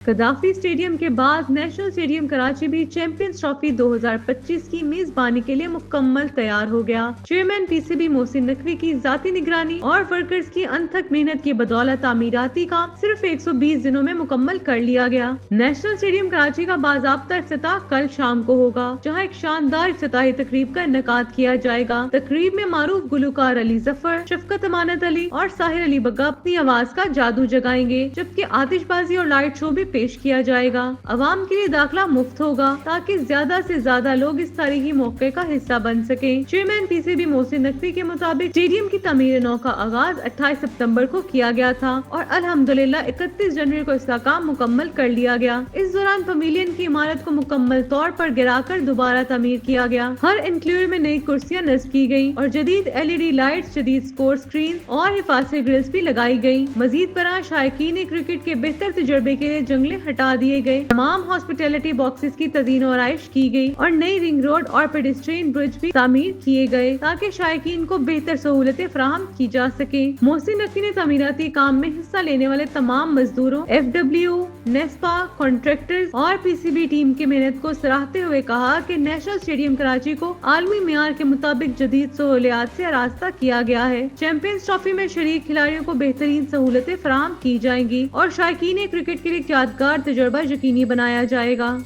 Gaddafi stadium کے بعد national stadium Karachi بھی چیمپئنز ٹرافی 2025 کی میزبانی کے لیے مکمل تیار ہو گیا۔ Chairman P C B Mohsin Naqvi کی ذاتی نگرانی اور ورکرز کی انتھک محنت کی بدولت تعمیراتی کام صرف 120 دنوں میں مکمل کر لیا گیا۔ نیشنل اسٹیڈیم کراچی کا باضابطہ افتتاح کل شام کو ہوگا، جہاں ایک شاندار افتتاحی تقریب کا انعقاد کیا جائے گا۔ تقریب میں معروف گلوکار علی ظفر، شفقت امانت علی اور ساحر علی بگا اپنی آواز کا جادو جگائیں گے، جبکہ آتش بازی اور لائٹ شو بھی پیش کیا جائے گا۔ عوام کے لیے داخلہ مفت ہوگا تاکہ زیادہ سے زیادہ لوگ اس تاریخی موقع کا حصہ بن سکیں۔ Chairman P C B Mohsin Naqvi کے مطابق اسٹیڈیم کی تعمیر نو کا آغاز 28 ستمبر کو کیا گیا تھا اور الحمدللہ 31 جنوری کو اس کا کام مکمل کر لیا گیا۔ اس دوران پویلین کی عمارت کو مکمل طور پر گرا کر دوبارہ تعمیر کیا گیا۔ ہر انکلیور میں نئی کرسیاں نصب کی گئی اور جدید LED لائٹس، جدید اسکور اسکرین اور حفاظتی گرلز بھی لگائی گئی۔ مزید برآں شائقین کرکٹ کے بہتر تجربے کے لیے جنگلے ہٹا دیے گئے، تمام ہاسپٹیلٹی باکسز کی تزئین و آرائش کی گئی اور نئی رنگ روڈ اور پیڈسٹرین برج بھی تعمیر کیے گئے تاکہ شائقین کو بہتر سہولتیں فراہم کی جا سکیں۔ محسن نقوی نے تعمیراتی کام میں حصہ لینے والے تمام مزدوروں، FW، نیسپا، کنٹریکٹرز اور پی سی بی ٹیم کی محنت کو سراہتے ہوئے کہا کہ نیشنل اسٹیڈیم کراچی کو عالمی معیار کے مطابق جدید سہولیات سے آراستہ کیا گیا ہے۔ چیمپئنز ٹرافی میں شریک کھلاڑیوں کو بہترین سہولتیں فراہم کی جائیں گی اور شائقین کرکٹ کے لیے یادگار تجربہ یقینی بنایا جائے گا۔